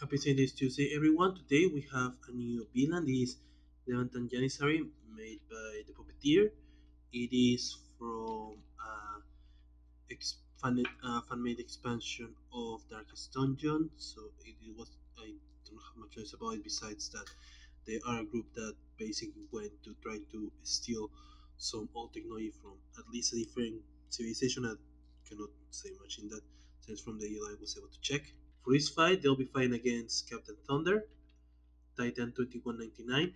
Happy St. Days Tuesday, everyone. Today we have a new villain. This is Levantine Janissary, made by the Puppeteer. It is from fan-made expansion of Darkest Dungeon. So it was. I don't have much choice about it besides that they are a group that basically went to try to steal some old technology from at least a different civilization. I cannot say much in that sense from the deal I was able to check. For this fight, they'll be fighting against Captain Thunder, Titan 2199,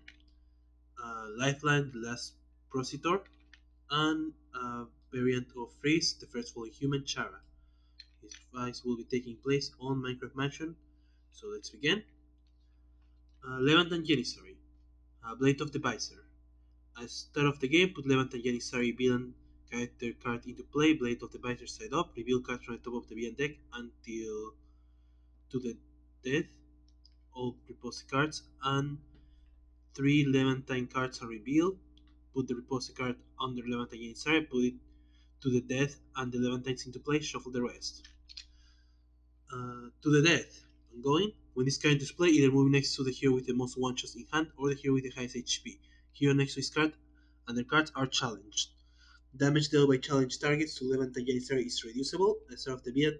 Lifeline, the last Procitor, and a variant of Frisk, the first fully human Chara. His fights will be taking place on Minecraft Mansion. So let's begin. Levantine Janissary, Blade of the Visor. At start of the game, put Levantine Janissary villain character card into play, Blade of the Visor side up, reveal cards from the top of the villain deck until to the death, all reposed cards, and three Levantine cards are revealed. Put the reposed card under Levantine Janissary, put it to the death, and the Levantines into play, shuffle the rest. To the death. Ongoing. When this card enters play, either move next to the hero with the most one shots in hand or the hero with the highest HP. Hero next to his card and their cards are challenged. Damage dealt by challenged targets to Levantine Janissary is reducible. At the start of the villain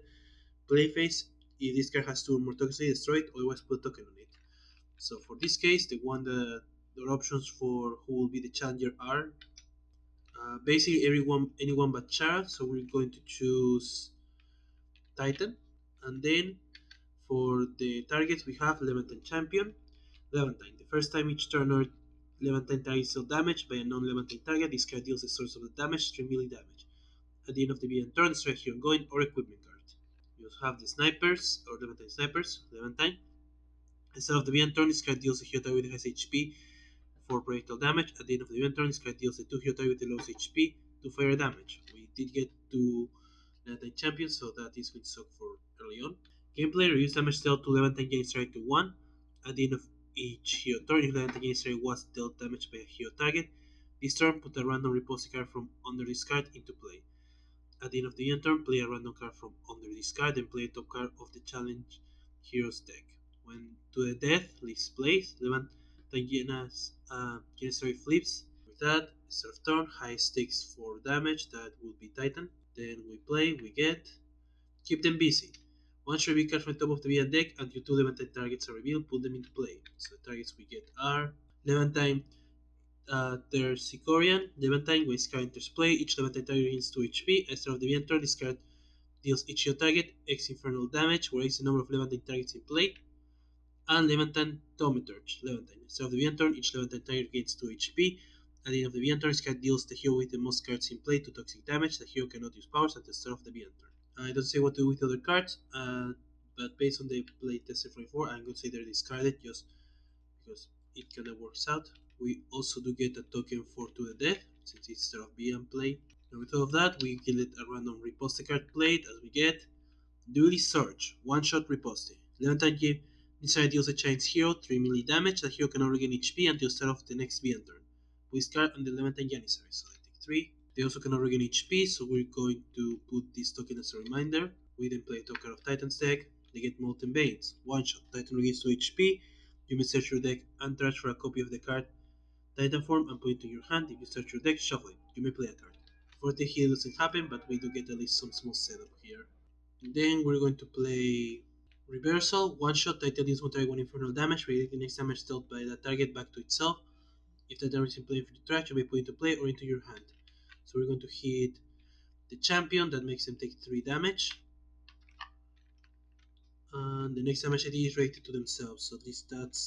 play phase, if this card has two or more tokens, destroy it, otherwise put a token on it. So for this case, the options for who will be the challenger are basically anyone but Chara. So we're going to choose Titan, and then for the targets we have Levantine Champion, Levantine. The first time each turn or Levantine target is dealt damage by a non-Levantine target, this card deals the source of the damage, 3 melee damage. At the end of the beginning turn, strike here ongoing or equipment card. You also have the snipers or Levantine snipers, Levantine. Instead of the beginning turn, this card deals a hero target with the highest HP for projectile damage. At the end of the event turn, this card deals the 2 hero target with the lowest HP to fire damage. We did get to Levantine Champion, so that is going to suck for early on. Gameplay reduce damage dealt to Levantine Janissary to 1. At the end of each hero turn, if Levantine Janissary was dealt damage by a hero target, this turn put a random repose card from under this card into play. At the end of the end turn, play a random card from under this card and play a top card of the challenge hero's deck. When to the death leaves plays, Levantine Janissary flips. With that, start of turn, high stakes for damage, that would be Titan. Then we play, we get keep them busy. Once you reveal cards from the top of the villain deck and your two Levantine targets are revealed, put them into play. So the targets we get are Levantine Terpsichorean, Levantine, when this card enters play, each Levantine target gains 2 HP. At the start of the villain turn, this card deals each your target X infernal damage, where X is the number of Levantine targets in play. And Levantine Thaumaturge, Levantine. At the start of the villain turn, each Levantine target gains 2 HP. At the end of the villain turn, this card deals the hero with the most cards in play 2 toxic damage. The hero cannot use powers at the start of the villain turn. I don't say what to do with other cards, but based on the play tested from before, I'm going to say they're discarded just because it kind of works out. We also do get a token for To the Death, since it's start of BM play. And with all of that, we get a random riposte card played as we get Duty Surge, one shot riposte. Levantine game inside deals a Chinese hero 3 melee damage. The hero can only gain HP until start of the next BM turn. We discard on the Levantine Janissary, so they take 3. They also can only gain HP, so we're going to put this token as a reminder. We then play a token of Titan's deck. They get Molten Veins, one shot. Titan regains 2 HP. You may search your deck and search for a copy of the card Titan form and put it to your hand. If you search your deck, shuffle it. You may play a card. For the heal doesn't happen, but we do get at least some small setup here. Then we're going to play Reversal. One shot, Titan deals one target 1 infernal damage, relating the next damage dealt by the target back to itself. If the damage is in play for the trash, you may put it into play or into your hand. So we're going to hit the champion, that makes them take 3 damage. And the next damage ID is rated to themselves, so at least that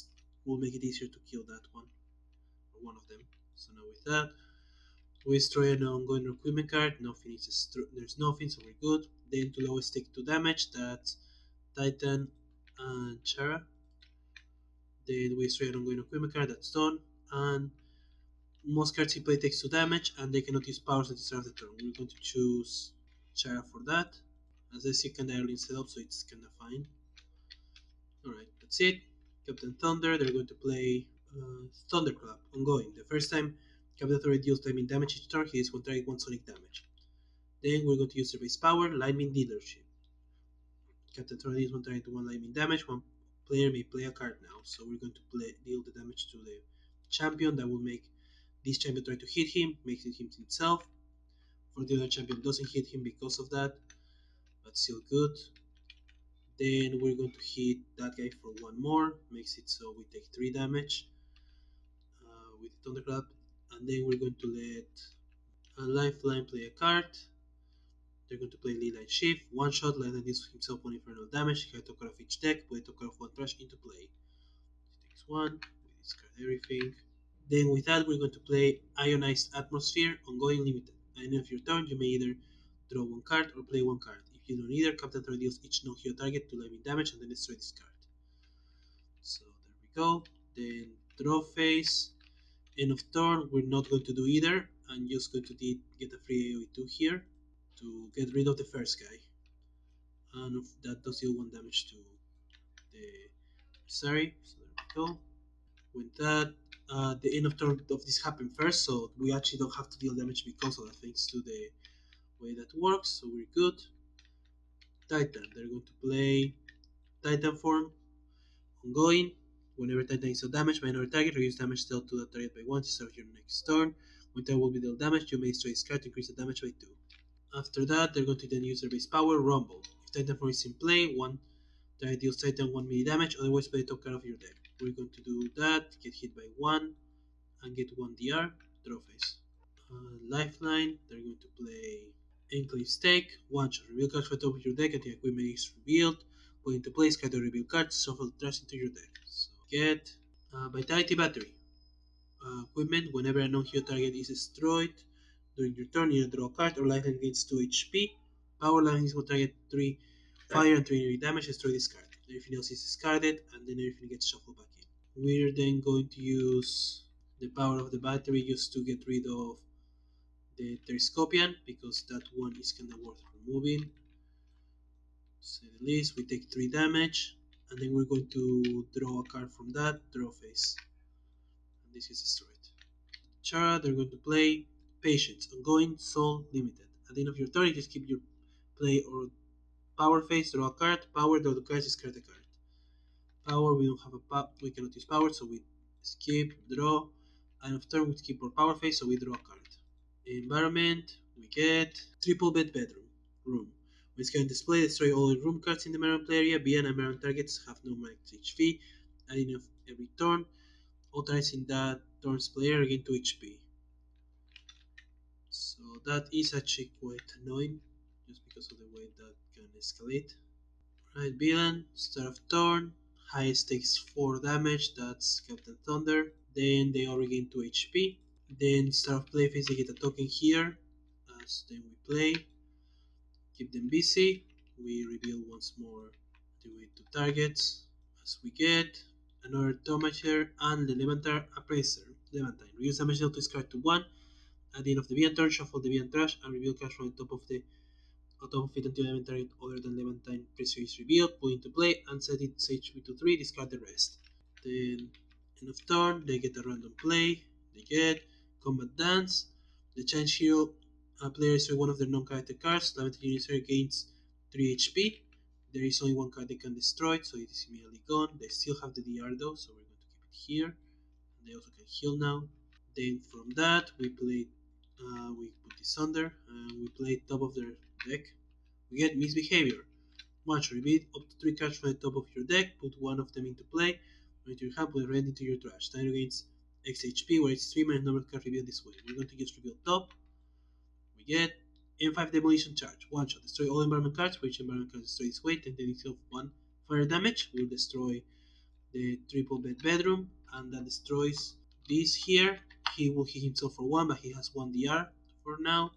will make it easier to kill that one, or one of them. So now with that, we destroy an ongoing equipment card, nothing is there's nothing, so we're good. Then to lowest take 2 damage, that's Titan and Chara. Then we destroy an ongoing equipment card, that's done. And most cards in play takes 2 damage, and they cannot use powers at the start of the turn. We're going to choose Chara for that. As I see, kinda early setup, so it's kinda fine. Alright, that's it. Captain Thunder, they're going to play Thunderclap, ongoing. The first time Captain Thunder deals lightning damage each turn, he is one target 1 sonic damage. Then we're going to use their base power, Lightning Dealership. Captain Thunder deals one target 1 lightning damage, one player may play a card now. So we're going to deal the damage to the champion. That will make this champion try to hit him, makes it him himself. For the other champion, doesn't hit him because of that, but still good. Then we're going to hit that guy for one more, makes it so we take 3 damage with the Thunderclap. And then we're going to let a Lifeline play a card. They're going to play Leyline Shift, one shot, Lifeline deals himself 1 infernal damage. He had top card of each deck, put a top card of 1 trash into play. He takes 1, we discard everything. Then with that, we're going to play Ionized Atmosphere, ongoing limited. At the end of your turn, you may either draw 1 card or play 1 card. If you do neither, Captain Thor deals each non-hero target 2 lightning damage and then destroy this card. So there we go. Then draw phase. End of turn, we're not going to do either. I'm just going to get a free AoE2 here to get rid of the first guy. And that does deal 1 damage to the Janissary. So there we go. With that, the end of turn of this happened first, so we actually don't have to deal damage because of that, thanks to the way that works. So we're good. Titan, they're going to play Titan form, ongoing. Whenever Titan is damaged by another target, reduce damage dealt to the target by 1 to start your next turn. When Titan will be dealt damage, you may destroy this card to increase the damage by 2. After that, they're going to then use their base power, Rumble. If Titan form is in play, one target deals Titan 1 mini damage, otherwise play the top card of your deck. We're going to do that, get hit by 1, and get 1 DR, draw phase. Lifeline, they're going to play Enclave Stake, one shot, reveal cards from the top of your deck until the equipment is revealed. Put into place, card or reveal cards, shuffle the trash into your deck. So get Vitality Battery. Equipment, whenever a non-hero target is destroyed during your turn, either draw a card or Lifeline gains 2 HP. Power Lifeline is one target 3 fire and 3 enemy damage, destroy this card. Everything else is discarded, and then everything gets shuffled back in. We're then going to use the power of the battery just to get rid of the Teriscopian, because that one is kind of worth removing. To say the least, we take 3 damage, and then we're going to draw a card from that, draw phase. And this is destroyed. Chara, they're going to play Patience, ongoing, soul, limited. At the end of your turn, you just keep your play or power phase, draw a card, power, draw the cards, discard the card. Power, we don't have we cannot use power, so we skip, draw. End of turn, we skip our power phase, so we draw a card. Environment, we get triple bedroom room. When can display, destroy all room cards in the environment area. Be an environment targets have no max HP. At the end of every turn, authorizing that turn's player gain 2 HP. So that is actually quite annoying, just because of the way that can escalate. Right, villain, start of turn, highest takes 4 damage, that's Captain Thunder. Then they all regain 2 HP. Then start of play phase, they get a token here. As then we play, keep them busy. We reveal once more the way to targets. As we get another Tomacher and the Levantine Appraiser. Levantine. Reduce damage dealt to discard to 1. At the end of the Vian turn, shuffle the Vian trash and reveal cards from the top of it until the target other than Levantine Appraiser is revealed. Put into play and set its HP to 3. Discard the rest. Then end of turn, they get a random play. They get Combat Dance. The Change Hero player destroys one of their non-character cards. Levantine Janissary gains 3 HP. There is only one card they can destroy, so it is immediately gone. They still have the DR though, so we're going to keep it here. They also can heal now. Then from that, we put this under, and we play top of their deck. We get Misbehavior. Once reveal up to 3 cards from the top of your deck, put one of them into play. When your hand, put red into your trash. Time gains X HP, where it's 3 minus number card revealed this way. We're going to just reveal top. We get M5 Demolition Charge. One shot. Destroy all environment cards. For each environment card destroy this way, 10 of 1 fire damage. We'll destroy the triple bedroom, and that destroys this here. He will hit himself for 1, but he has 1 DR for now,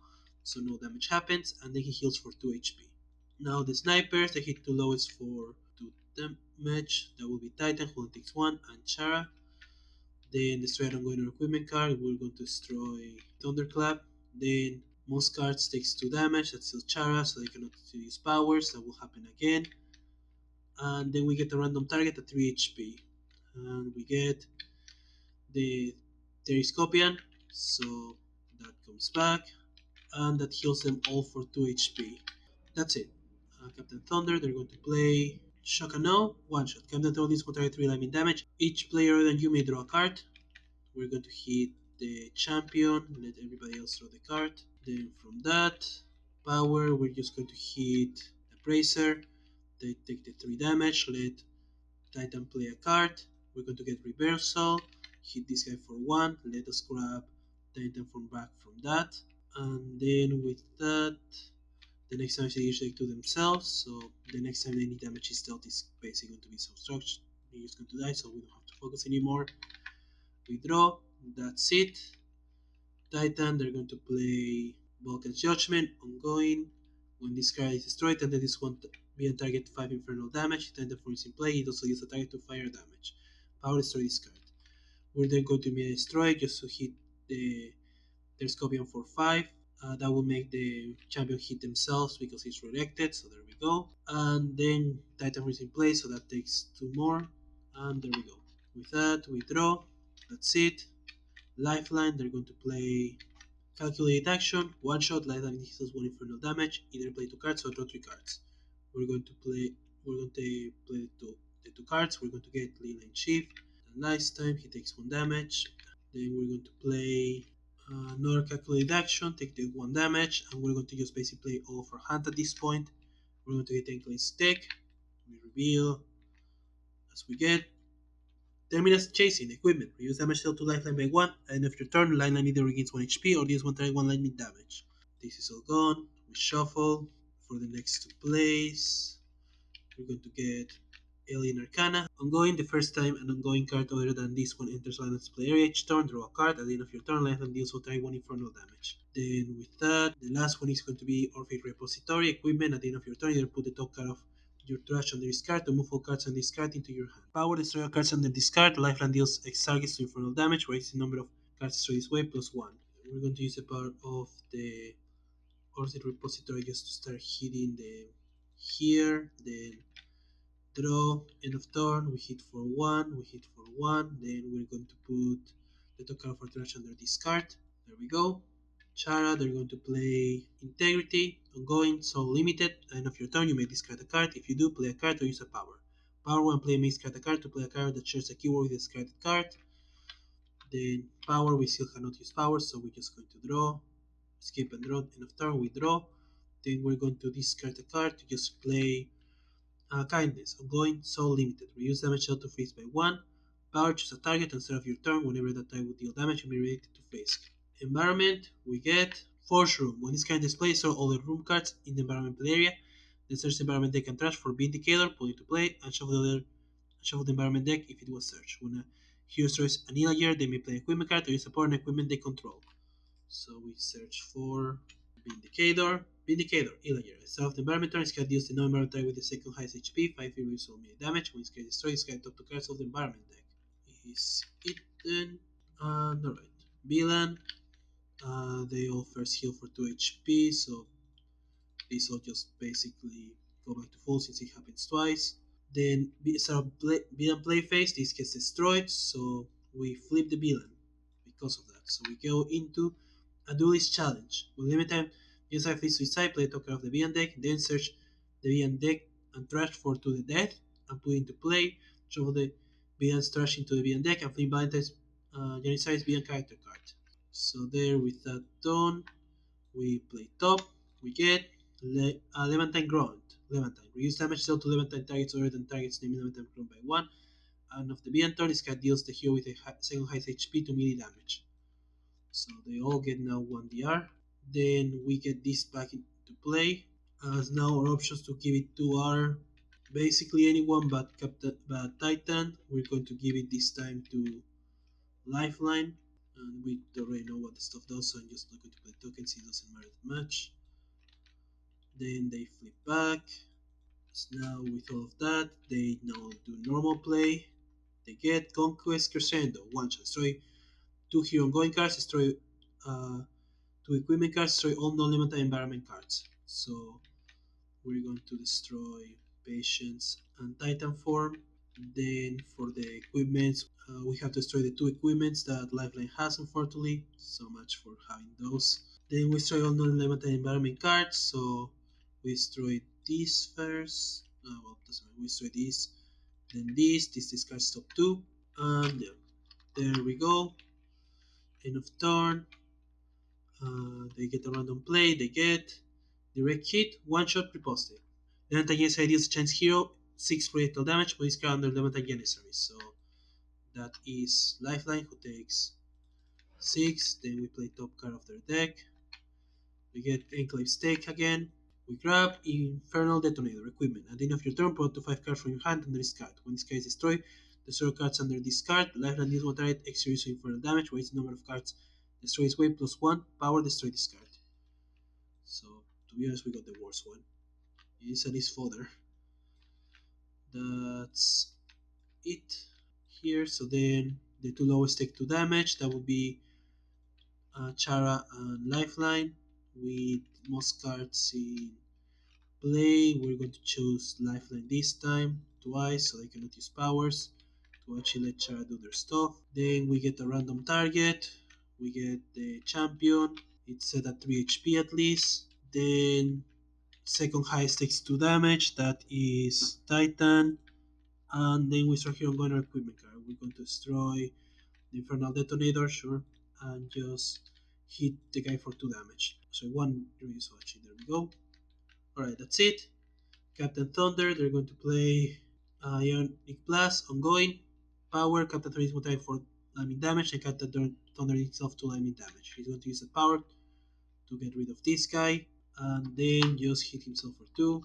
so no damage happens, and then he heals for 2 HP. Now the snipers, they hit 2 lowest for 2 damage. That will be Titan, who only takes 1, and Chara. Then destroy an ongoing equipment card. We're going to destroy Thunderclap. Then most cards takes 2 damage. That's still Chara, so they cannot use powers. That will happen again. And then we get a random target at 3 HP. And we get the Teriscopian, so that comes back. And that heals them all for 2 HP. That's it. Captain Thunder, they're going to play Shock and no, one shot. Captain all this will target 3 lightning damage. Each player than you may draw a card. We're going to hit the champion, let everybody else draw the card. Then from that power, we're just going to hit the bracer. They take the 3 damage, let Titan play a card. We're going to get reversal, hit this guy for 1, let us grab Titan from back from that. And then with that, the next time they usually do themselves, so the next time any damage is dealt is basically going to be subtraction. He's just going to die, so we don't have to focus anymore. We draw, that's it. Titan, they're going to play Vulcan's Judgment, ongoing. When this card is destroyed, and then this one be a target 5 infernal damage. Titan form is in play, it also uses a target to fire damage. Power destroy this card. We're then going to be destroy just to hit their Scorpion for 5. That will make the champion hit themselves because he's redirected, so there we go. And then Titan is in place, so that takes 2 more. And there we go. With that, we draw. That's it. Lifeline, they're going to play Calculate Action. One shot, Lifeline deals 1 infernal damage. Either play 2 cards or draw 3 cards. We're going to play the 2 cards. We're going to get Leyline Shift. The last time he takes 1 damage. Then we're going to play another calculated action, take the 1 damage, and we're going to just basically play all of our hand at this point. We're going to get Enclave's deck. We reveal as we get. Terminus Chasing Equipment. Reduce damage dealt to lifeline by 1. At the end of your turn, lifeline either regains 1 HP or deals 1 target 1 lightning damage. This is all gone. We shuffle for the next 2 plays. We're going to get Alien Arcana. Ongoing, the first time an ongoing card other than this one enters Lionel's player area each turn, draw a card. At the end of your turn, Lionel deals will target 1 infernal damage. Then with that, the last one is going to be Orphic Repository Equipment. At the end of your turn, either put the top card of your trash under this card to move all cards on this card into your hand. Power destroy all cards under this card. Lifeline deals X targets to infernal damage, raise the number of cards destroyed this way plus 1. We're going to use the power of the Orphic Repository just to start hitting the here, then draw, end of turn, we hit for 1, we hit for 1, then we're going to put the top card for trash under this card. There we go. Chara, they're going to play Integrity, ongoing, so limited. At the end of your turn, you may discard a card. If you do, play a card or use a power. Power 1, play may discard a card to play a card that shares a keyword with the discarded card. Then power, we still cannot use power, so we're just going to draw, skip and draw, end of turn, we draw. Then we're going to discard a card to just play Kindness, ongoing, so limited. Reduce damage dealt to face by 1. Power, choose a target and start of your turn. Whenever that type would deal damage, you may relate it to face. Environment, we get Force Room. When this card displays all the room cards in the environment area, then search the environment deck and trash for Vindicator, put it to play, and shuffle the environment deck if it was searched. When a hero destroys an Illager, they may play equipment card or use support an equipment they control. So we search for Vindicator. Vindicator, Illager. Instead of the environment turn, this card deals the non-environment type with the second highest HP, 5 heroes or melee damage. When this card destroys, this card top 2 cards of the environment deck. Is it then? Alright. Villain. They all first heal for 2 HP, so this will just basically go back to full since it happens twice. Then villain play phase, this gets destroyed, so we flip the villain because of that. So we go into a duelist challenge. With limited time, use I face suicide, play top card of the villain deck, then search the villain deck and trash for to the death and put into play, shuffle the villain's trash into the villain deck and flip Valentine's Janissary's villain character card. So there with that done, we play top, we get Levantine Grunt. Levantine. Reduce damage dealt to Levantine targets other than targets named Levantine Grunt by 1. And of the villain turn, this card deals the hero with the second highest HP to melee damage. So they all get now 1 DR. Then we get this back into play. As now our options to give it to are basically anyone but Titan. We're going to give it this time to Lifeline. And we already know what the stuff does, so I'm just not going to play tokens, it doesn't matter that much. Then they flip back. So now with all of that, they now do normal play. They get Conquest Crescendo. 1 shot. Destroy 2 hero ongoing cards, destroy 2 equipment cards, destroy all non-limited environment cards. So we're going to destroy Patience and Titan form. Then for the equipments, we have to destroy the 2 equipments that Lifeline has, unfortunately. So much for having those. Then we destroy all non-limited environment cards. So we destroy this first. Well, doesn't matter. We destroy this, then this discards top 2, and yeah, there we go. End of turn. They get a random play, they get direct hit, one shot riposte. Levantine Janissary deals chance hero 6 projectile damage, but is card under Levantine Janissary. So that is Lifeline, who takes 6. Then we play top card of their deck. We get Enclave Stake again. We grab Infernal Detonator equipment. At the end of your turn, put up to 5 cards from your hand under this card. When this card is destroyed, destroy cards under this card. Lifeline deals 1 target, X series of Infernal damage, raise the number of cards destroys way plus 1, power destroy this card. So, to be honest, we got the worst one. It's a this fodder. That's it here. So then the two lowest take 2 damage. That would be Chara and Lifeline. With most cards in play, we're going to choose Lifeline this time, twice, so they cannot use powers to actually let Chara do their stuff. Then we get a random target. We get the champion. It's set at 3 HP at least. Then second highest takes 2 damage. That is Titan. And then we start here on going our equipment card. We're going to destroy the Infernal Detonator, sure, and just hit the guy for 2 damage. So 1 reduce actually, there we go. Alright, that's it. Captain Thunder, they're going to play Ionic Blast, ongoing. Power, Captain Thunder is multiplied for lightning damage, and Captain Thunder itself 2 lightning damage. He's going to use the power to get rid of this guy, and then just hit himself for 2.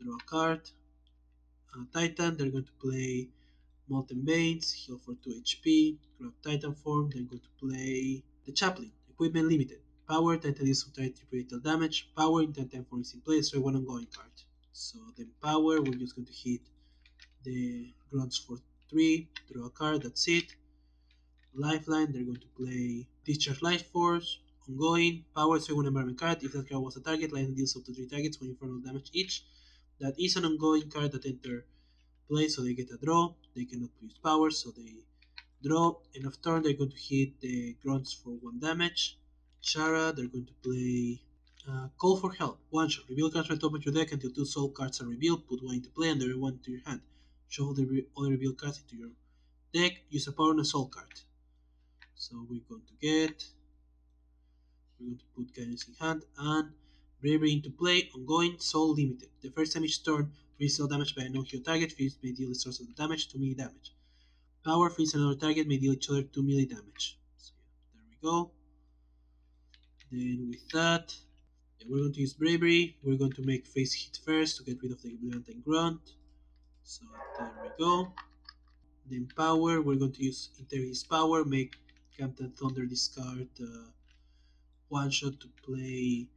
Draw a card. Titan, they're going to play Molten Veins, heal for 2 HP, grab Titan form, then go to play the Chaplain, Equipment Limited. Power, Titan deals some projectile damage, power in Titan form is in place, so 1 ongoing card. So then power, we're just going to hit the grunts for 3, draw a card, that's it. Lifeline, they're going to play Discharge Life Force, ongoing, power, so 1 environment card. If that card was a target, Lifeline deals up to 3 targets, 1 infernal damage each. That is an ongoing card that enter play, so they get a draw. They cannot use power, so they draw. End of turn, they're going to hit the grunts for 1 damage. Chara, they're going to play Call for Help. 1 shot. Reveal cards from the top of your deck until 2 soul cards are revealed. Put 1 into play and the other 1 into your hand. Shuffle the other revealed cards into your deck. Use a power on a soul card. So we're going to put guidance in hand and bravery into play. Ongoing, soul limited. The first time each turn, free soul damage by a non-hero target. Freeze may deal the source of the damage to melee damage. Power freeze another target may deal each other 2 melee damage. So yeah, there we go. Then with that, yeah, we're going to use bravery. We're going to make face hit first to get rid of the Levantine grunt. So there we go. Then power, we're going to use Interior's power, make Captain Thunder discard 1 shot to play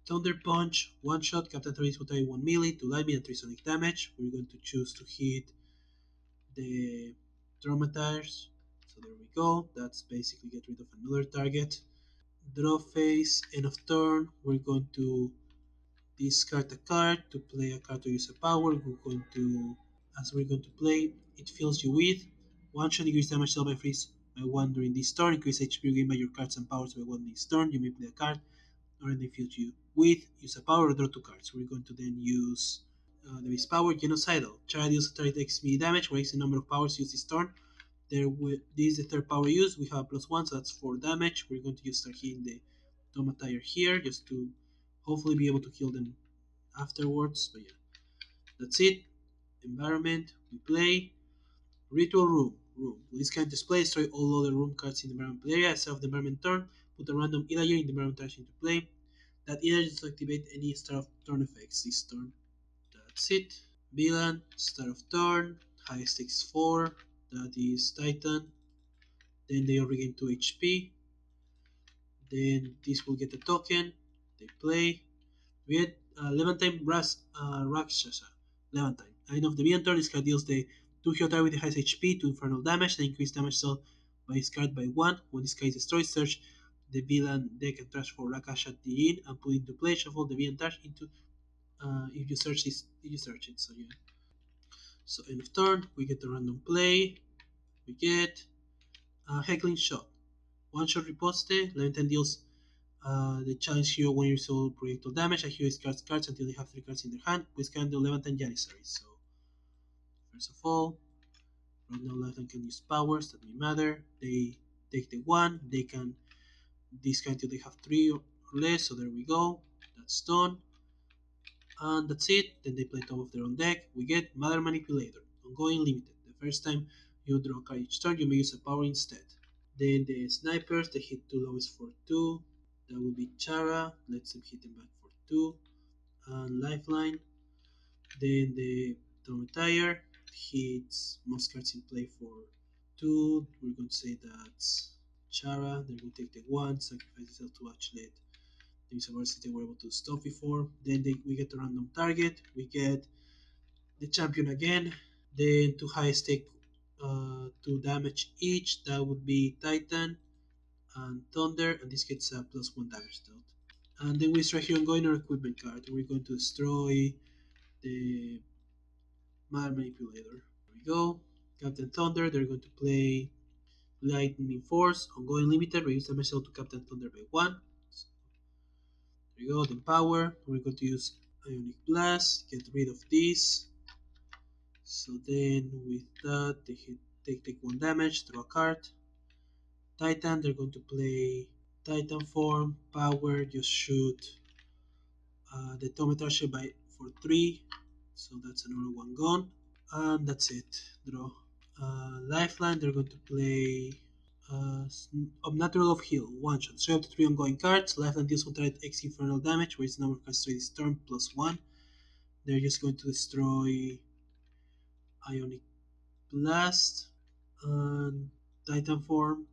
Thunder Punch. 1 shot, Captain Thunder is 1 melee, 2 lightning and 3 sonic damage. We're going to choose to hit the Traumatize. So there we go. That's basically get rid of another target. Draw phase, end of turn. We're going to discard a card to play a card to use a power. As we're going to play, it fills you with 1 shot increase damage dealt by freeze by 1 during this turn. Increase HP gained by your cards and powers by 1 this turn. You may play a card, or then fills you with use a power or draw 2 cards. We're going to then use the base power Genocidal. Chara deals a target X me damage, raise the number of powers used this turn. This is the third power use. We have +1, so that's 4 damage. We're going to just start hitting the Tomatire here just to hopefully be able to kill them afterwards. But yeah, that's it. Environment, we play Ritual Room. With this kind of display, destroy all other room cards in the environment area. Set of the environment turn, put a random Illager in the environment target into play. That Illager does activate any start of turn effects this turn. That's it. Villain, start of turn, highest takes 4. That is Titan. Then they all regain 2 HP. Then this will get a token. They play. We get Levantine Rakshasa. Levantine. At the end of the villain turn, this card deals the 2 hero target with the highest HP to infernal damage. Then increase damage dealt by his card by 1. When this card is destroyed, search the villain deck and trash for Rakshasa in and put into play. Shuffle the villain trash into. If you search this, you search it. So yeah. So end of turn, we get a random play. We get Heckling Shot. 1 shot riposte. Levantine deals The challenge hero when you solve projectile damage, a hero discards cards until they have 3 cards in their hand. We scan the Levantine Janissary. So, first of all, right now Levantine can use powers, that may matter. They take the 1, they can discard until they have 3 or less, so there we go. That's done. And that's it. Then they play top of their own deck. We get Mother Manipulator, ongoing limited. The first time you draw a card each turn, you may use a power instead. Then the snipers, they hit 2 lowest for 2. That will be Chara, lets them hit them back for 2. And Lifeline. Then the Tire hits most cards in play for 2. We're going to say that's Chara. They're going to take the 1, sacrifice itself to actually let the use of they were able to stop before. Then we get a random target. We get the champion again. Then 2 high stake 2 damage each. That would be Titan and Thunder, and this gets a +1 damage dealt. And then we start here on going our equipment card. We're going to destroy the Mother Manipulator. There we go. Captain Thunder, they're going to play Lightning Force, ongoing limited, reduce damage dealt to Captain Thunder by 1. So, there we go. Then Power, we're going to use Ionic Blast, get rid of this. So then with that, take 1 damage, draw a card. Titan, they're going to play Titan form, power, just shoot the Tometashe by for 3. So that's another 1 gone. And that's it. Draw. Lifeline, they're going to play Obnatural of Heal, 1 shot. So you have the 3 ongoing cards. Lifeline deals 1 target X infernal damage, where its number of cards this turn +1. They're just going to destroy Ionic Blast and Titan form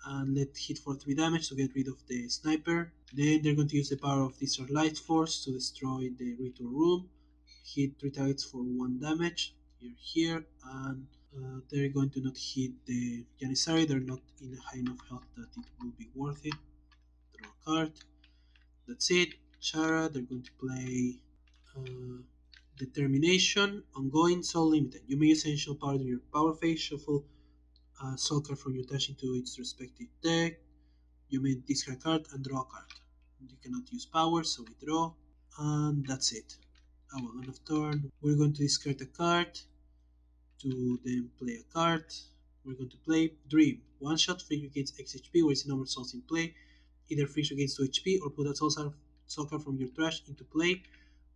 and let hit for 3 damage to get rid of the sniper. Then they're going to use the power of Desert Light Force to destroy the ritual room. Hit 3 targets for 1 damage. Here, and they're going to not hit the Janissary. They're not in a high enough health that it will be worth it. Draw a card. That's it. Chara, they're going to play Determination, ongoing, soul limited. You may use essential power in your power phase, shuffle soul card from your dash into its respective deck. You may discard a card and draw a card. You cannot use power, so we draw. And that's it. Our end of turn. We're going to discard a card to then play a card. We're going to play Dream. 1 shot, free against X HP, where it's a number of souls in play. Either free against 2 HP or put a soul card from your trash into play.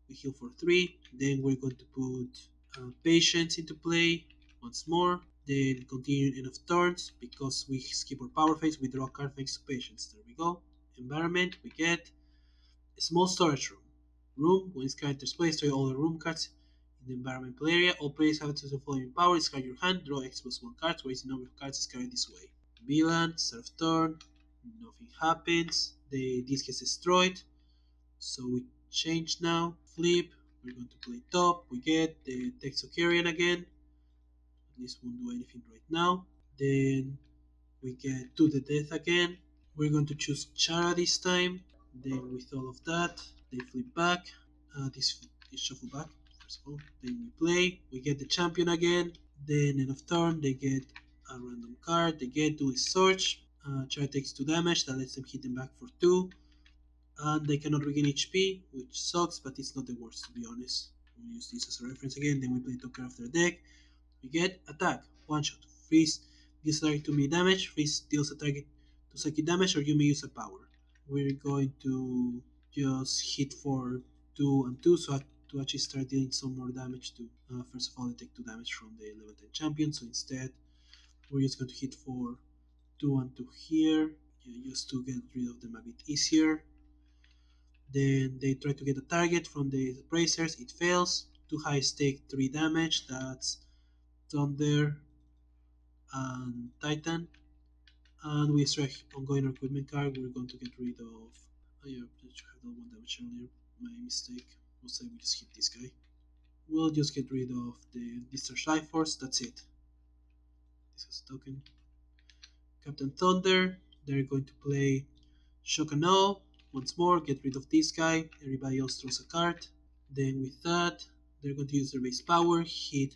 We heal for 3. Then we're going to put Patience into play once more. Then continue end of turns. Because we skip our power phase, we draw a card thanks to Patience. There we go. Environment, we get a small storage room. When its character's play, destroy all the room cards in the environmental area. All players have access to the following power: discard your hand, draw X+1 cards, where the number of cards is carried this way. VLAN, start of turn, nothing happens. This gets destroyed. So we change now. Flip, we're going to play top. We get the Texocarian again. This won't do anything right now. Then we get to the death again. We're going to choose Chara this time. Then with all of that, they flip back. This is shuffle back, first of all. Then we play. We get the champion again. Then end of turn, they get a random card. They get do is search. Chara takes 2 damage. That lets them hit them back for 2. And they cannot regain HP, which sucks, but it's not the worst, to be honest. We'll use this as a reference again. Then we play top card of their deck. We get attack, 1 shot. Freeze deals a target to me damage. Freeze deals a target to psychic damage, or you may use a power. We're going to just hit for 2 and 2, so to actually start dealing some more damage to. First of all, they take 2 damage from the Levantine champion, so instead, we're just going to hit for 2 and 2 here, just to get rid of them a bit easier. Then they try to get a target from the bracers, it fails. 2 high stake, 3 damage, that's Thunder and Titan. And we strike ongoing equipment card. We're going to get rid of. Oh, yeah, I should have done 1 damage earlier. My mistake. We'll say we just hit this guy. We'll just get rid of the Discharge Life Force. That's it. This is a token. Captain Thunder. They're going to play Shock and Awe. Once more, get rid of this guy. Everybody else throws a card. Then with that, they're going to use their base power, hit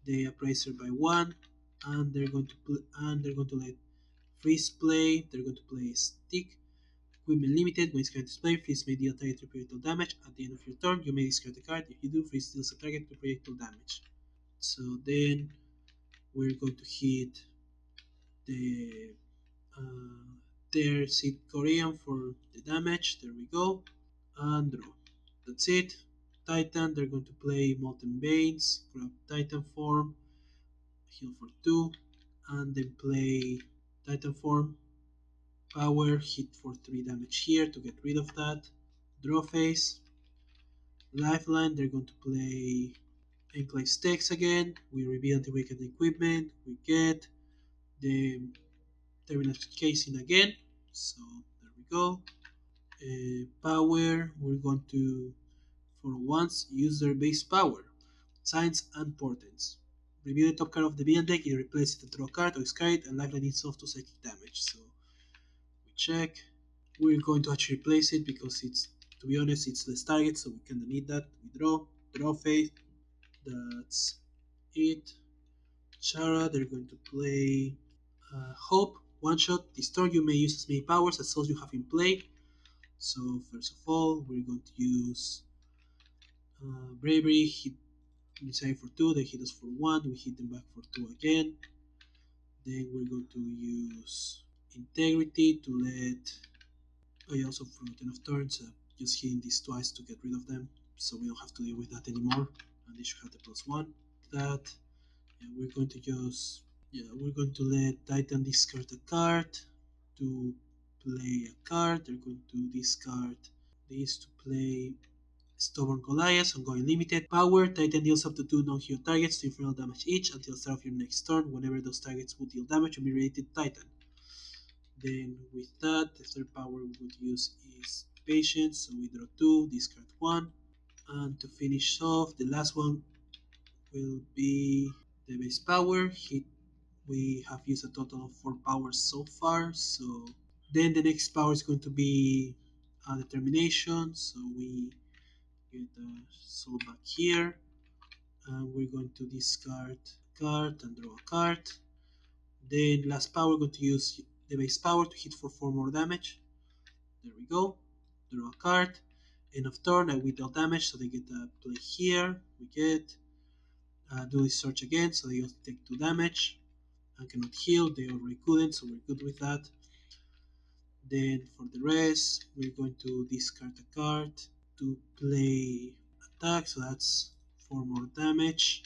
the Appraiser by 1, and they're going to let Freeze play. They're going to play Stick, Equipment limited. When it's current display, freeze may deal target to projectile damage. At the end of your turn, you may discard a card. If you do, freeze deals a target to projectile damage. So then we're going to hit the their seed Korean for the damage. There we go. And draw. That's it. Titan, they're going to play Molten Veins, grab Titan form, heal for 2, and then play Titan form, power, hit for 3 damage here to get rid of that. Draw phase. Lifeline, they're going to play Enclave Stakes again. We reveal the wicked equipment. We get the terminal casing again. So there we go. Power, we're going to, for once, use their base power. Signs and portents. Reveal the top card of the villain deck, it replaces the draw card or discard it, and lifeline itself to psychic damage. So we check. We're going to actually replace it because it's, to be honest, it's less target, so we kinda need that. We draw phase. That's it. Chara, they're going to play Hope, one shot. This turn you may use as many powers as souls you have in play. So first of all, we're going to use Bravery, hit Janissary for 2, they hit us for 1, we hit them back for 2 again. Then we're going to use Integrity to let. I also forgot enough turns, just hitting these twice to get rid of them, so we don't have to deal with that anymore. And they should have the +1. That, yeah, we're going to use. Yeah, we're going to let Titan discard a card to play a card. They're going to discard this to play Stubborn Goliath, ongoing limited. Power, Titan deals up to 2 non-hero targets to infernal damage each until the start of your next turn. Whenever those targets will deal damage will be related to Titan. Then with that, the third power we would use is Patience, so we draw 2, discard 1. And to finish off, the last one will be the base power. We have used a total of 4 powers so far, so then the next power is going to be Determination, so we get a soul back here, and we're going to discard a card and draw a card. Then last power, we're going to use the base power to hit for 4 more damage. There we go. Draw a card. End of turn, I deal damage, so they get a play here. We get do this search again, so they also take 2 damage and cannot heal. They already couldn't, so we're good with that. Then for the rest, we're going to discard a card to play attack, so that's 4 more damage.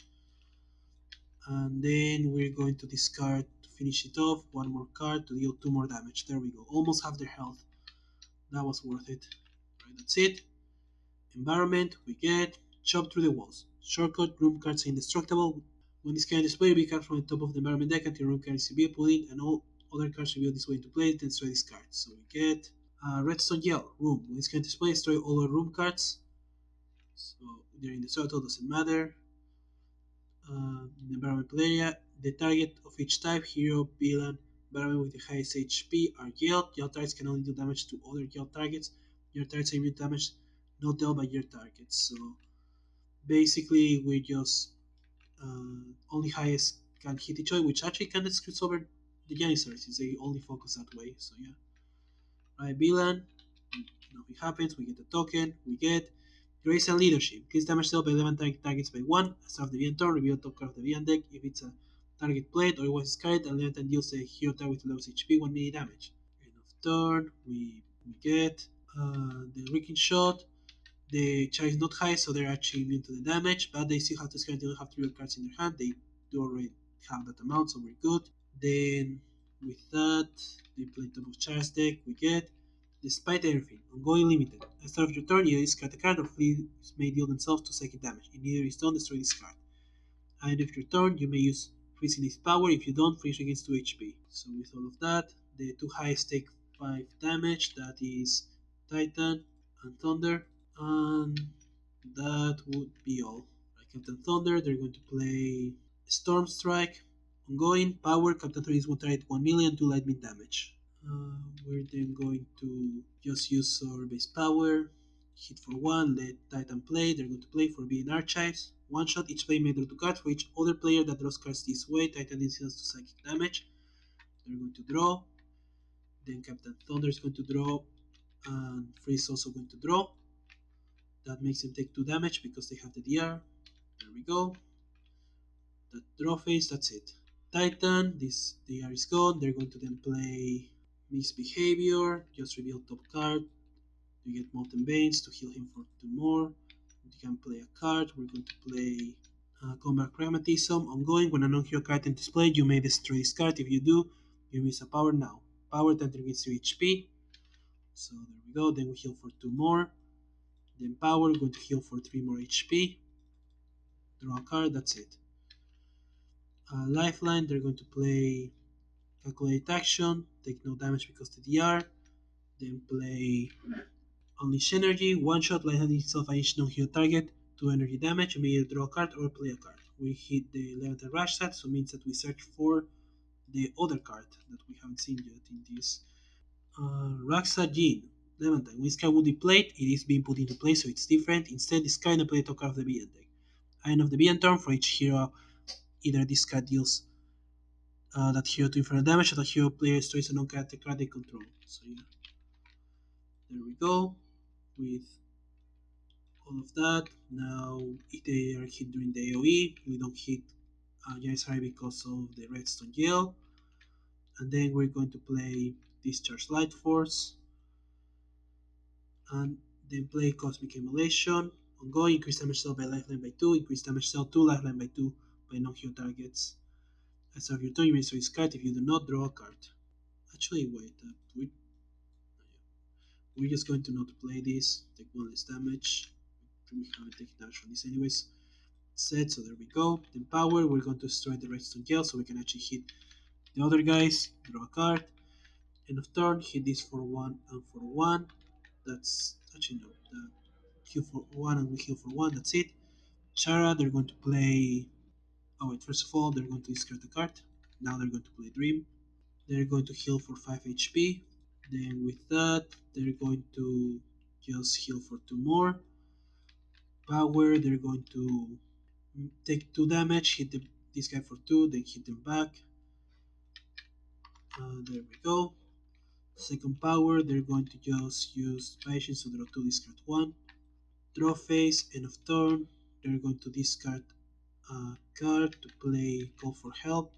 And then we're going to discard to finish it off 1 more card to deal 2 more damage. There we go, almost half their health. That was worth it. Right, that's it. Environment, we get Chop Through the Walls. Shortcut, room cards are indestructible. When this card is played, we card from the top of the environment deck until room card is revealed, put in, and all other cards revealed this way into play, then destroy this card. So we get Redstone Yell, Room. When this card is played, destroy all the room cards. So they're indestructible, doesn't matter. In the environmental area, the target of each type, hero, villain, environment with the highest HP are yelled. Yell targets can only do damage to other yell targets. Your targets are immune to damage not dealt by your targets. So basically, we just only highest can hit each other, which actually kind of screws over the Janissaries since they only focus that way. So yeah, right, villain. Nothing happens. We get a token. We get Grace and Leadership. Increase damage dealt by Levantine targets by 1. Start of the villain turn, reveal the top card of the villain deck. If it's a target played or it was carried, and Levantine deals a hero target with lowest HP 1 mini damage. End of turn, we get the Wrecking Shot. The char is not high, so they're actually immune to the damage, but they still have to discard. They don't have 3 cards in their hand. They do already have that amount, so we're good. Then, with that, they play top of Char's deck. We get, despite everything, ongoing limited. At the start of your turn, you discard a card or fleas may deal themselves to psychic damage. If neither is done, destroy this card. At the end of your turn, you may use freeze in its power. If you don't, freeze against 2 HP. So with all of that, the 2 highest take 5 damage. That is Titan and Thunder. And that would be all. Like Captain Thunder, they're going to play Storm Strike. Ongoing power, Captain Thunder is one target 1 million, 2 lightning damage. We're then going to just use our base power. Hit for 1, let Titan play. They're going to play for being archives. 1 shot, each player may draw 2 cards. For each other player that draws cards this way, Titan is to psychic damage. They're going to draw. Then Captain Thunder is going to draw And Freeze is also going to draw. That makes them take 2 damage because they have the DR. There we go. That draw phase, that's it. Titan, this DR is gone. They're going to then play Misbehavior, just reveal top card. You get Molten Veins to heal him for 2 more. You can play a card. We're going to play Combat Pragmatism. Ongoing, when a non-hero card enters play, you may destroy this card. If you do, you miss a power now. Power that gains 3 HP. So there we go. Then we heal for 2 more. Then power, we're going to heal for 3 more HP. Draw a card, that's it. Lifeline, they're going to play Calculate Action, take no damage because the DR. Then play Unleash Energy, one shot, light itself at each non-hero target, 2 energy damage, you may either draw a card or play a card. We hit the Levantine Rush set, so it means that we search for the other card that we haven't seen yet in this. Raxa Jean, Levantine. When this card will be played, it is being put into play, so it's different. Instead, discard and play the top card of the Villain deck. At the end of the Villain turn, for each hero, either this card deals that hero to infinite damage, or the hero player destroys a non-character card they control. So yeah, there we go with all of that. Now, if they are hit during the AoE, we don't hit Janissary because of the redstone gel. And then we're going to play Discharge Light Force. And then play Cosmic Emulation. Ongoing, increase damage dealt by lifeline by 2, increase damage dealt to lifeline by 2 by non-hero targets. As of your turn, you may destroy this card if you do not draw a card. Actually, wait, we're just going to not play this, take 1 less damage. We haven't taken damage from this anyways. Set, so there we go. Then power, we're going to destroy the redstone gel so we can actually hit the other guys, draw a card. End of turn, hit this for 1 and for 1. That's actually no, heal for 1 and we heal for 1, that's it. Chara, they're going to play. Oh, wait, first of all, they're going to discard the card. Now they're going to play Dream. They're going to heal for 5 HP. Then with that, they're going to just heal for 2 more. Power, they're going to take 2 damage, hit this guy for 2, then hit them back. There we go. Second power, they're going to just use Patience to draw 2, discard 1. Draw phase, end of turn. They're going to discard a card to play Call for Help.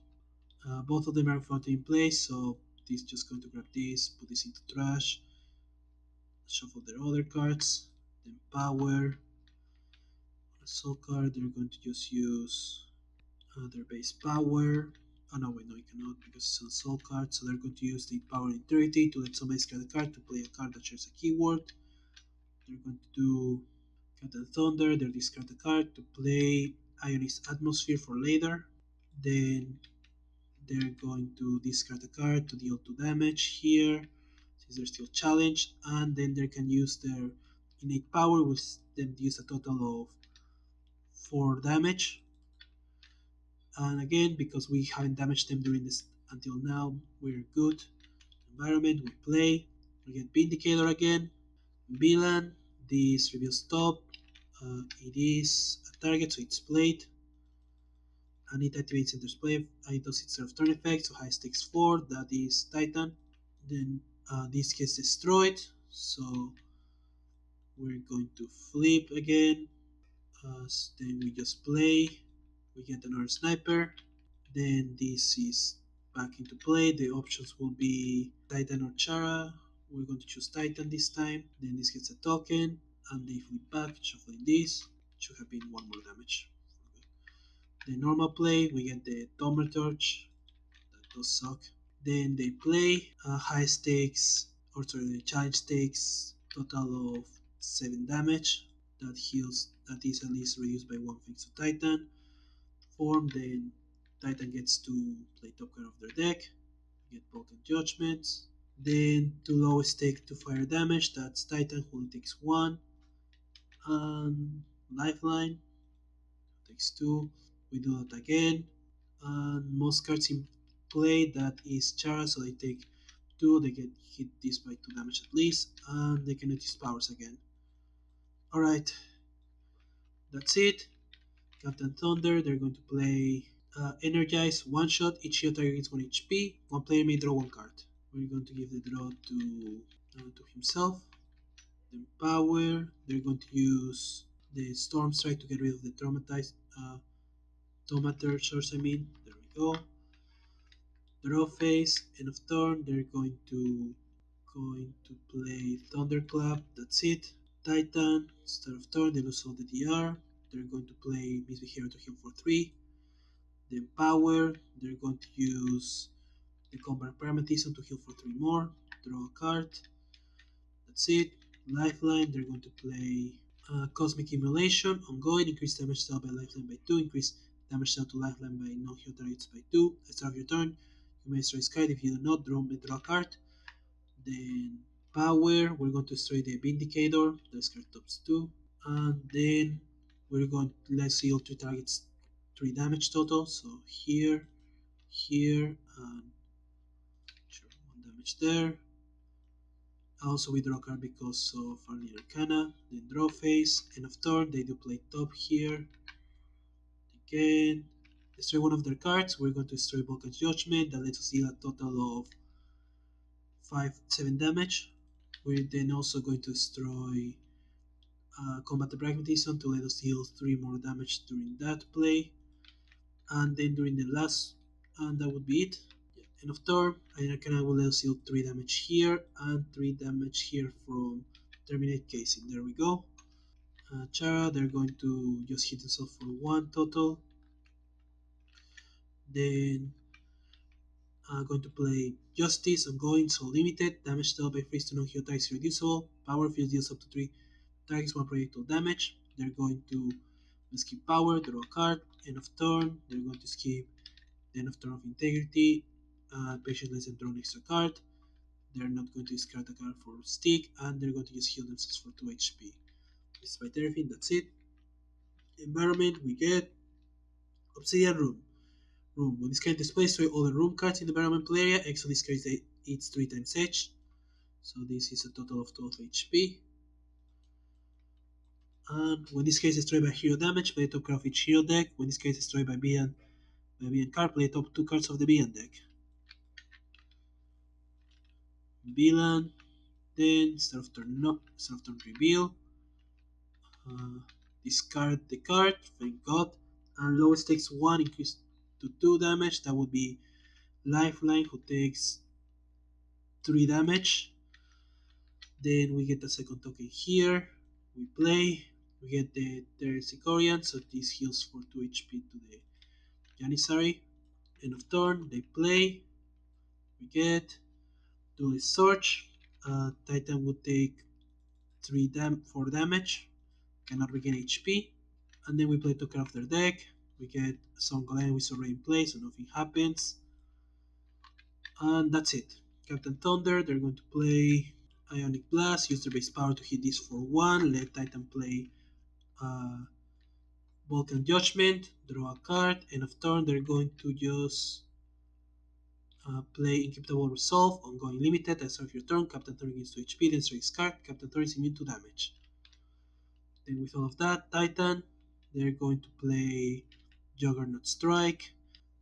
Both of them are floating in place, so this is just going to grab this, put this into trash, shuffle their other cards, then power. A soul card, they're going to just use their base power. Oh no, wait, no, you cannot because it's on soul card, so they're going to use the power in 30 to let somebody discard a card to play a card that shares a keyword. They're going to do Cat and Thunder, they'll discard a card to play Ionist Atmosphere for later. Then they're going to discard a card to deal 2 damage here, since they're still challenged, and then they can use their innate power, which then deals a total of 4 damage. And again, because we haven't damaged them during this until now, we're good. Environment, we play. We get Vindicator again. Villain, this reveals top. It is a target, so it's played. And it activates enters play. It does its turn effect, so high stakes 4, that is Titan. Then this gets destroyed, so we're going to flip again. Then we just play. We get another sniper. Then this is back into play. The options will be Titan or Chara. We're going to choose Titan this time. Then this gets a token, and they flip back, shuffling this. Should have been 1 more damage. The normal play, we get the Torch. That does suck. Then they play high stakes, or sorry, the challenge stakes, total of 7 damage. That heals, that is at least reduced by 1 thanks to Titan. Form, then Titan gets to play top card of their deck, get Potent Judgments. Then to low stake to fire damage, that's Titan who only takes 1. And Lifeline takes 2. We do that again. And most cards in play, that is Chara, so they take 2, they get hit this by 2 damage at least, and they can use powers again. Alright, that's it. Captain Thunder, they're going to play Energize, 1 shot, each hero target gets 1 HP, 1 player may draw 1 card. We're going to give the draw to himself. Then power, they're going to use the storm strike to get rid of the traumatized tomater source. I mean, there we go. Draw phase, end of turn. They're going to play thunderclap. That's it. Titan, start of turn. They lose all the DR. They're going to play misbehavior to heal for 3. Then power, they're going to use the combat pragmatism to heal for 3 more. Draw a card. That's it. Lifeline, they're going to play Cosmic Immolation, ongoing, increase damage dealt by lifeline by 2, increase damage dealt to lifeline by non-hero targets by 2. At the start of your turn, you may destroy this card. If you do not, draw a card. Then power, we're going to destroy the Vindicator, this card tops 2. And then we're going to let's heal 2 targets 3 damage total. So here, and sure, 1 damage there. Also, we draw a card because of Arcane Arcana. Then draw phase. End of turn. They do play top here. Again, destroy one of their cards. We're going to destroy Vulcan's Judgment. That lets us deal a total of 7 damage. We're then also going to destroy Combat Pragmatism to let us deal 3 more damage during that play. And then during the last, and that would be it. Yeah. End of turn, Arcane Arcana will let us deal 3 damage here and 3 damage here from Terminate Casing. There we go. Chara, they're going to just hit themselves for 1 total. Then going to play Justice, ongoing, so limited. Damage dealt by freeze to non-hero targets is reducible. Power field deals up to 3 targets 1 projectile damage. They're going to skip power, draw a card. End of turn, they're going to skip the end of turn of integrity. Patient lets them draw an extra card. They're not going to discard a card for stick, and they're going to just heal themselves for 2 HP. Despite everything, that's it. Environment, we get Obsidian Room. When this card displays 3 all the room cards in the environment play area, exile this card eats 3 times H. So this is a total of 12 HP. And when this card is destroyed by hero damage, play top card of each hero deck. When this card is destroyed by villain card, play top 2 cards of the villain deck. Villain, then start of turn reveal. Discard the card, thank god. And lowest takes 1, increase to 2 damage. That would be Lifeline, who takes 3 damage. Then we get the second token here. We play. We get the Sicorian, so this heals for 2 HP to the Janissary. End of turn, they play. We get do a search. Titan would take 4 damage. Cannot regain HP. And then we play token of their deck. We get some Golem with already in play, so nothing happens. And that's it. Captain Thunder, they're going to play Ionic Blast, use their base power to hit this for 1, let Titan play Vulcan Judgment, draw a card, end of turn, they're going to just play Incapable Resolve, ongoing limited, at start of your turn, Captain Thunder gains 2 HP, then strikes card, Captain Thunder is immune to damage. Then with all of that, Titan, they're going to play Juggernaut Strike,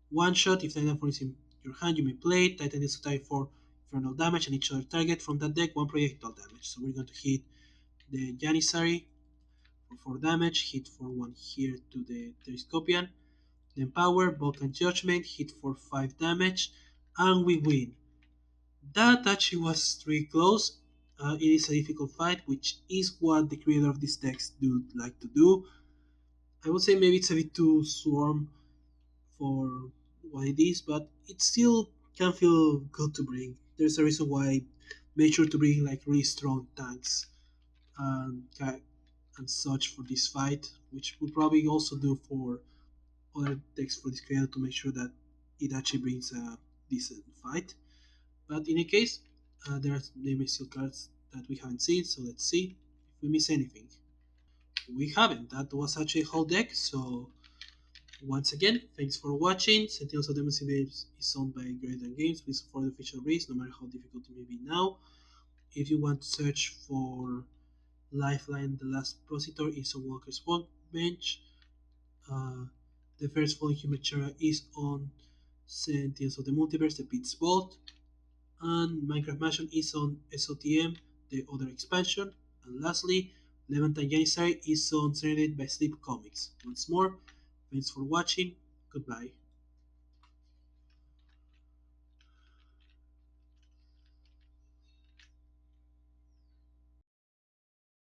one shot, if Titan form is in your hand, you may play it. Titan is to type for infernal damage and each other target from that deck 1 projectile damage. So we're going to hit the Janissary for 4 damage, hit for 1 here to the Telescopian. Then power, Vulcan Judgment, hit for 5 damage, and we win. That actually was pretty close. It is a difficult fight, which is what the creator of these decks do like to do. I would say maybe it's a bit too swarm for what it is, but it still can feel good to bring. There's a reason why I made sure to bring like really strong tanks and such for this fight, which we'll probably also do for other decks for this creator to make sure that it actually brings a decent fight. But in any case, there are maybe still cards that we haven't seen, so let's see if we miss anything. We haven't. That was actually a whole deck, so once again, thanks for watching. Sentinels of the Multiverse is owned by Greater Games. Please support the official release, no matter how difficult it may be now. If you want to search for Lifeline, the last Procitor is on Walker's workbench. The first fallen human chara is on Sentinels of the Multiverse, the Pit's Vault. And Minecraft Mansion is on SOTM, the other expansion. And lastly, Levantine Janissary is on Serenade by Sleep Comics. Once more, thanks for watching. Goodbye.